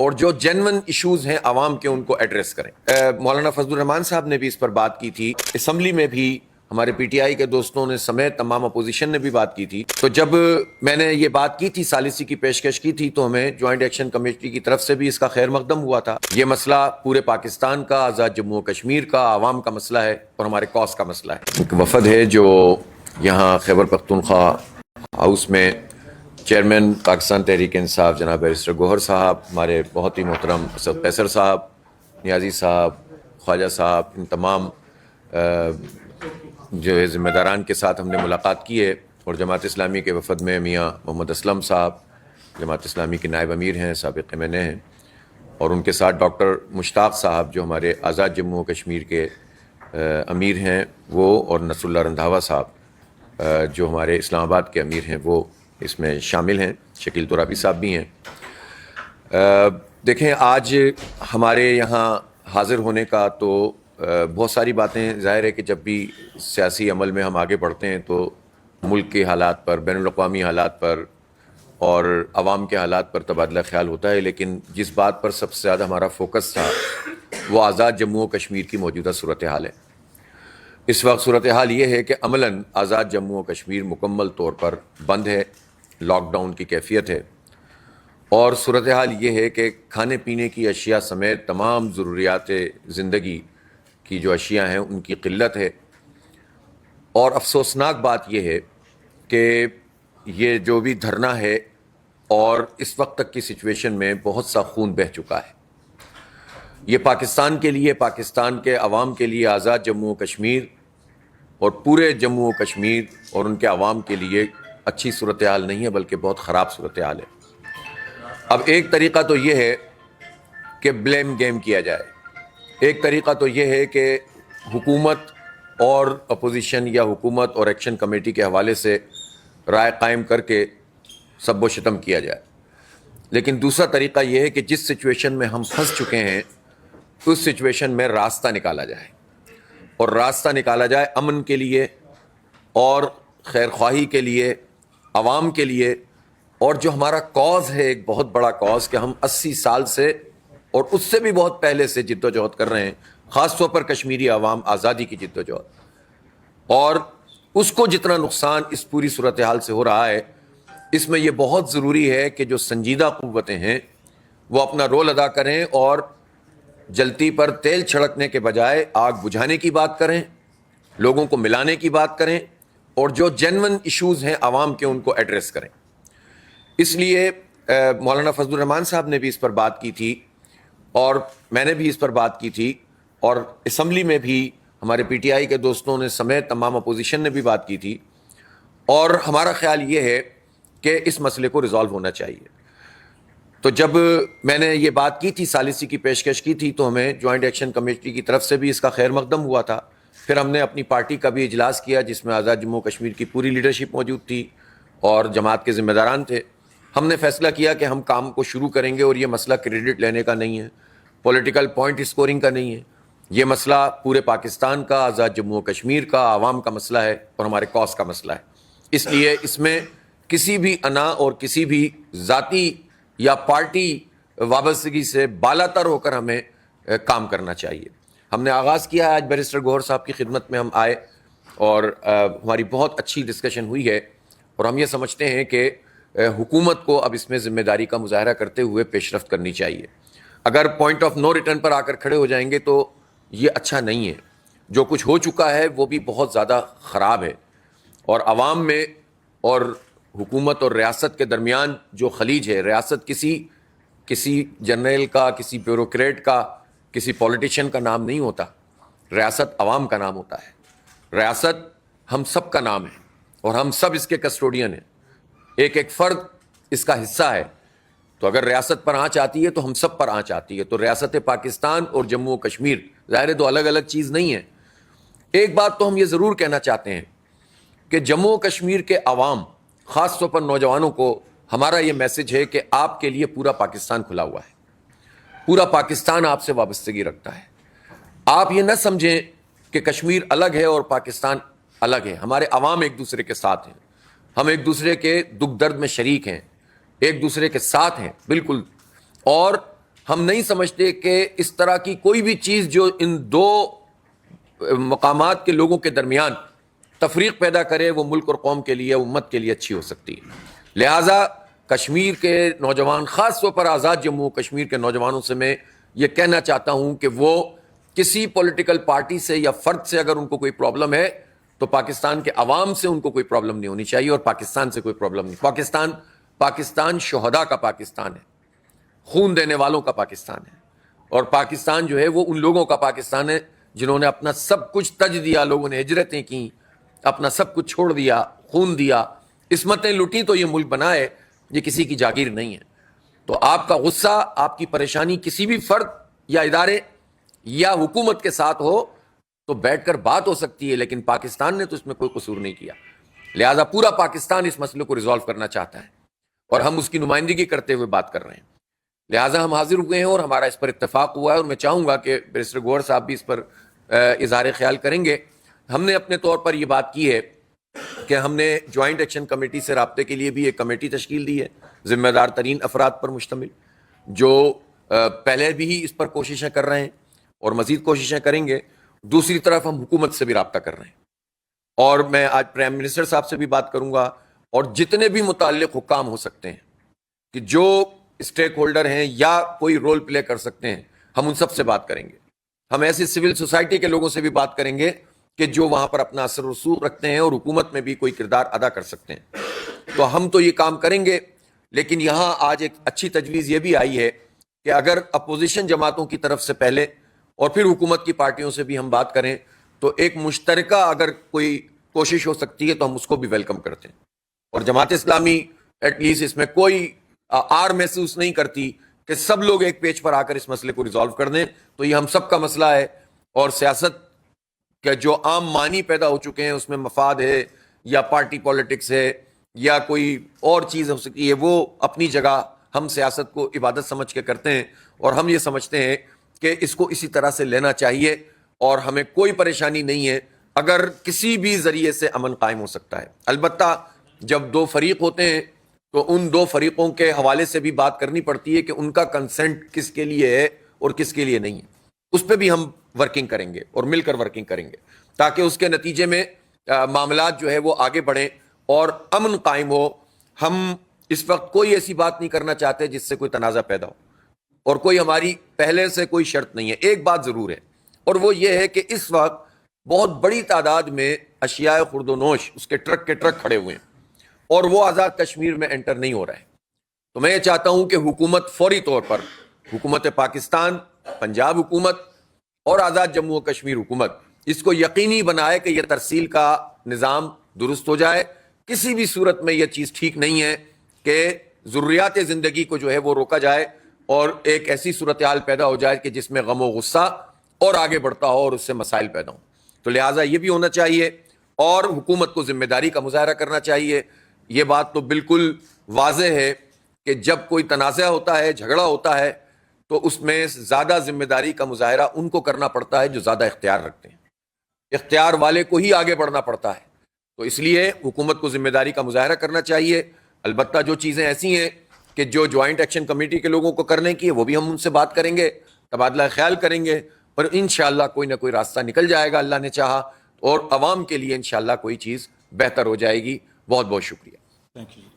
اور جو genuine issues ہیں عوام کے ان کو ایڈریس کریں۔ مولانا فضل الرحمان صاحب نے بھی اس پر بات کی تھی، اسمبلی میں بھی ہمارے پی ٹی آئی کے دوستوں نے سمیت تمام اپوزیشن نے بھی بات کی تھی۔ تو جب میں نے یہ بات کی تھی، ثالثی کی پیشکش کی تھی، تو ہمیں جوائنٹ ایکشن کمیٹی کی طرف سے بھی اس کا خیر مقدم ہوا تھا۔ یہ مسئلہ پورے پاکستان کا، آزاد جموں و کشمیر کا، عوام کا مسئلہ ہے اور ہمارے کاز کا مسئلہ ہے۔ ایک وفد ہے جو یہاں خیبر پختونخوا ہاؤس میں چیئرمین پاکستان تحریک انصاف جناب بیرسٹر گوہر صاحب، ہمارے بہت ہی محترم اسد قیصر صاحب، نیازی صاحب، خواجہ صاحب، ان تمام جو ہے ذمہ داران کے ساتھ ہم نے ملاقات کی ہے، اور جماعت اسلامی کے وفد میں میاں محمد اسلم صاحب جماعت اسلامی کے نائب امیر ہیں، سابق ایم این اے ہیں، اور ان کے ساتھ ڈاکٹر مشتاق صاحب جو ہمارے آزاد جموں و کشمیر کے امیر ہیں وہ، اور نصر اللہ رندھاوا صاحب جو ہمارے اسلام آباد کے امیر ہیں وہ اس میں شامل ہیں، شکیل ترابی صاحب بھی ہیں۔ دیکھیں، آج ہمارے یہاں حاضر ہونے کا تو بہت ساری باتیں، ظاہر ہے کہ جب بھی سیاسی عمل میں ہم آگے بڑھتے ہیں تو ملک کے حالات پر، بین الاقوامی حالات پر اور عوام کے حالات پر تبادلہ خیال ہوتا ہے، لیکن جس بات پر سب سے زیادہ ہمارا فوکس تھا وہ آزاد جموں و کشمیر کی موجودہ صورتحال ہے۔ اس وقت صورتحال یہ ہے کہ عملاً آزاد جموں و کشمیر مکمل طور پر بند ہے، لاک ڈاؤن کی کیفیت ہے، اور صورتحال یہ ہے کہ کھانے پینے کی اشیاء سمیت تمام ضروریات زندگی کی جو اشیاء ہیں ان کی قلت ہے۔ اور افسوسناک بات یہ ہے کہ یہ جو بھی دھرنا ہے اور اس وقت تک کی سچویشن میں بہت سا خون بہہ چکا ہے۔ یہ پاکستان کے لیے، پاکستان کے عوام کے لیے آزاد جموں و کشمیر اور پورے جموں و کشمیر اور ان کے عوام کے لیے اچھی صورتحال نہیں ہے، بلکہ بہت خراب صورتحال ہے۔ اب ایک طریقہ تو یہ ہے کہ بلیم گیم کیا جائے، ایک طریقہ تو یہ ہے کہ حکومت اور اپوزیشن یا حکومت اور ایکشن کمیٹی کے حوالے سے رائے قائم کر کے سب و شتم کیا جائے، لیکن دوسرا طریقہ یہ ہے کہ جس سچویشن میں ہم پھنس چکے ہیں اس سچویشن میں راستہ نکالا جائے، اور راستہ نکالا جائے امن کے لیے اور خیر خواہی کے لیے، عوام کے لیے، اور جو ہمارا کاز ہے، ایک بہت بڑا کاز کہ ہم 80 سال سے اور اس سے بھی بہت پہلے سے جد و جہد کر رہے ہیں، خاص طور پر کشمیری عوام آزادی کی جد و جہد، اور اس کو جتنا نقصان اس پوری صورتحال سے ہو رہا ہے، اس میں یہ بہت ضروری ہے کہ جو سنجیدہ قوتیں ہیں وہ اپنا رول ادا کریں اور جلتی پر تیل چھڑکنے کے بجائے آگ بجھانے کی بات کریں، لوگوں کو ملانے کی بات کریں، اور جو جینون ایشوز ہیں عوام کے ان کو ایڈریس کریں۔ اس لیے مولانا فضل الرحمان صاحب نے بھی اس پر بات کی تھی، اور میں نے بھی اس پر بات کی تھی، اور اسمبلی میں بھی ہمارے پی ٹی آئی کے دوستوں نے سمیت تمام اپوزیشن نے بھی بات کی تھی، اور ہمارا خیال یہ ہے کہ اس مسئلے کو ریزالو ہونا چاہیے۔ تو جب میں نے یہ بات کی تھی، ثالثی کی پیشکش کی تھی، تو ہمیں جوائنٹ ایکشن کمیٹی کی طرف سے بھی اس کا خیر مقدم ہوا تھا۔ پھر ہم نے اپنی پارٹی کا بھی اجلاس کیا جس میں آزاد جموں و کشمیر کی پوری لیڈرشپ موجود تھی اور جماعت کے ذمہ داران تھے۔ ہم نے فیصلہ کیا کہ ہم کام کو شروع کریں گے، اور یہ مسئلہ کریڈٹ لینے کا نہیں ہے، پولیٹیکل پوائنٹ اسکورنگ کا نہیں ہے، یہ مسئلہ پورے پاکستان کا، آزاد جموں و کشمیر کا، عوام کا مسئلہ ہے اور ہمارے کاز کا مسئلہ ہے۔ اس لیے اس میں کسی بھی انا اور کسی بھی ذاتی یا پارٹی وابستگی سے بالاتر ہو کر ہمیں کام کرنا چاہیے۔ ہم نے آغاز کیا ہے، آج بیرسٹر گوہر صاحب کی خدمت میں ہم آئے اور ہماری بہت اچھی ڈسکشن ہوئی ہے، اور ہم یہ سمجھتے ہیں کہ حکومت کو اب اس میں ذمہ داری کا مظاہرہ کرتے ہوئے پیش رفت کرنی چاہیے۔ اگر پوائنٹ آف نو ریٹرن پر آ کر کھڑے ہو جائیں گے تو یہ اچھا نہیں ہے۔ جو کچھ ہو چکا ہے وہ بھی بہت زیادہ خراب ہے، اور عوام میں اور حکومت اور ریاست کے درمیان جو خلیج ہے، ریاست کسی جنرل کا، کسی بیوروکریٹ کا، کسی پولیٹیشین کا نام نہیں ہوتا، ریاست عوام کا نام ہوتا ہے، ریاست ہم سب کا نام ہے، اور ہم سب اس کے کسٹوڈین ہیں، ایک ایک فرد اس کا حصہ ہے۔ تو اگر ریاست پر آنچ آتی ہے تو ہم سب پر آنچ آتی ہے۔ تو ریاست پاکستان اور جموں و کشمیر ظاہر دو الگ الگ چیز نہیں ہے۔ ایک بات تو ہم یہ ضرور کہنا چاہتے ہیں کہ جموں و کشمیر کے عوام، خاص طور پر نوجوانوں کو ہمارا یہ میسج ہے کہ آپ کے لیے پورا پاکستان کھلا ہوا ہے، پورا پاکستان آپ سے وابستگی رکھتا ہے۔ آپ یہ نہ سمجھیں کہ کشمیر الگ ہے اور پاکستان الگ ہے، ہمارے عوام ایک دوسرے کے ساتھ ہیں، ہم ایک دوسرے کے دکھ درد میں شریک ہیں، ایک دوسرے کے ساتھ ہیں بالکل، اور ہم نہیں سمجھتے کہ اس طرح کی کوئی بھی چیز جو ان دو مقامات کے لوگوں کے درمیان تفریق پیدا کرے وہ ملک اور قوم کے لیے، امت کے لیے اچھی ہو سکتی ہے. لہٰذا کشمیر کے نوجوان، خاص طور پر آزاد جموں کشمیر کے نوجوانوں سے میں یہ کہنا چاہتا ہوں کہ وہ کسی پولیٹیکل پارٹی سے یا فرد سے اگر ان کو کوئی پرابلم ہے تو پاکستان کے عوام سے ان کو کوئی پرابلم نہیں ہونی چاہیے، اور پاکستان سے کوئی پرابلم نہیں. پاکستان شہداء کا پاکستان ہے، خون دینے والوں کا پاکستان ہے، اور پاکستان جو ہے وہ ان لوگوں کا پاکستان ہے جنہوں نے اپنا سب کچھ تج دیا، لوگوں نے ہجرتیں کی، اپنا سب کچھ چھوڑ دیا، خون دیا، عصمتیں لوٹیں تو یہ ملک بنا ہے، یہ کسی کی جاگیر نہیں ہے. تو آپ کا غصہ، آپ کی پریشانی کسی بھی فرد یا ادارے یا حکومت کے ساتھ ہو تو بیٹھ کر بات ہو سکتی ہے، لیکن پاکستان نے تو اس میں کوئی قصور نہیں کیا. لہٰذا پورا پاکستان اس مسئلے کو ریزالو کرنا چاہتا ہے اور ہم اس کی نمائندگی کرتے ہوئے بات کر رہے ہیں. لہٰذا ہم حاضر ہوئے ہیں اور ہمارا اس پر اتفاق ہوا ہے، اور میں چاہوں گا کہ بیرسٹر گوہر صاحب بھی اس پر اظہار خیال کریں گے. ہم نے اپنے طور پر یہ بات کی ہے کہ ہم نے جوائنٹ ایکشن کمیٹی سے رابطے کے لیے بھی ایک کمیٹی تشکیل دی ہے، ذمہ دار ترین افراد پر مشتمل، جو پہلے بھی اس پر کوششیں کر رہے ہیں اور مزید کوششیں کریں گے. دوسری طرف ہم حکومت سے بھی رابطہ کر رہے ہیں، اور میں آج پرائم منسٹر صاحب سے بھی بات کروں گا، اور جتنے بھی متعلق حکام ہو سکتے ہیں کہ جو اسٹیک ہولڈر ہیں یا کوئی رول پلے کر سکتے ہیں، ہم ان سب سے بات کریں گے. ہم ایسی سول سوسائٹی کے لوگوں سے بھی بات کریں گے کہ جو وہاں پر اپنا اثر رسوخ رکھتے ہیں اور حکومت میں بھی کوئی کردار ادا کر سکتے ہیں. تو ہم تو یہ کام کریں گے، لیکن یہاں آج ایک اچھی تجویز یہ بھی آئی ہے کہ اگر اپوزیشن جماعتوں کی طرف سے پہلے اور پھر حکومت کی پارٹیوں سے بھی ہم بات کریں تو ایک مشترکہ اگر کوئی کوشش ہو سکتی ہے تو ہم اس کو بھی ویلکم کرتے ہیں. اور جماعت اسلامی ایٹ لیسٹ اس میں کوئی آر محسوس نہیں کرتی کہ سب لوگ ایک پیج پر آ کر اس مسئلے کو ریزالو کر دیں. تو یہ ہم سب کا مسئلہ ہے، اور سیاست کے جو عام معنی پیدا ہو چکے ہیں اس میں مفاد ہے یا پارٹی پالیٹکس ہے یا کوئی اور چیز ہو سکتی ہے، وہ اپنی جگہ ہم سیاست کو عبادت سمجھ کے کرتے ہیں، اور ہم یہ سمجھتے ہیں کہ اس کو اسی طرح سے لینا چاہیے، اور ہمیں کوئی پریشانی نہیں ہے اگر کسی بھی ذریعے سے امن قائم ہو سکتا ہے. البتہ جب دو فریق ہوتے ہیں تو ان دو فریقوں کے حوالے سے بھی بات کرنی پڑتی ہے کہ ان کا کنسنٹ کس کے لیے ہے اور کس کے لیے نہیں ہے. اس پہ بھی ہم ورکنگ کریں گے اور مل کر ورکنگ کریں گے تاکہ اس کے نتیجے میں معاملات جو ہے وہ آگے بڑھیں اور امن قائم ہو. ہم اس وقت کوئی ایسی بات نہیں کرنا چاہتے جس سے کوئی تنازع پیدا ہو، اور کوئی ہماری پہلے سے کوئی شرط نہیں ہے. ایک بات ضرور ہے، اور وہ یہ ہے کہ اس وقت بہت بڑی تعداد میں اشیاء خورد و نوش اس کے ٹرک کھڑے ہوئے ہیں، اور وہ آزاد کشمیر میں انٹر نہیں ہو رہا ہے. تو میں یہ چاہتا ہوں کہ حکومت فوری طور پر، حکومت پاکستان، پنجاب حکومت اور آزاد جموں و کشمیر حکومت اس کو یقینی بنائے کہ یہ ترسیل کا نظام درست ہو جائے. کسی بھی صورت میں یہ چیز ٹھیک نہیں ہے کہ ضروریات زندگی کو جو ہے وہ روکا جائے اور ایک ایسی صورتحال پیدا ہو جائے کہ جس میں غم و غصہ اور آگے بڑھتا ہو اور اس سے مسائل پیدا ہوں. تو لہٰذا یہ بھی ہونا چاہیے، اور حکومت کو ذمہ داری کا مظاہرہ کرنا چاہیے. یہ بات تو بالکل واضح ہے کہ جب کوئی تنازع ہوتا ہے، جھگڑا ہوتا ہے، تو اس میں زیادہ ذمہ داری کا مظاہرہ ان کو کرنا پڑتا ہے جو زیادہ اختیار رکھتے ہیں. اختیار والے کو ہی آگے بڑھنا پڑتا ہے. تو اس لیے حکومت کو ذمہ داری کا مظاہرہ کرنا چاہیے. البتہ جو چیزیں ایسی ہیں کہ جو جوائنٹ ایکشن کمیٹی کے لوگوں کو کرنے کی ہے وہ بھی ہم ان سے بات کریں گے، تبادلہ خیال کریں گے، اور انشاءاللہ کوئی نہ کوئی راستہ نکل جائے گا اللہ نے چاہا، اور عوام کے لیے انشاءاللہ کوئی چیز بہتر ہو جائے گی. بہت بہت شکریہ. Thank you.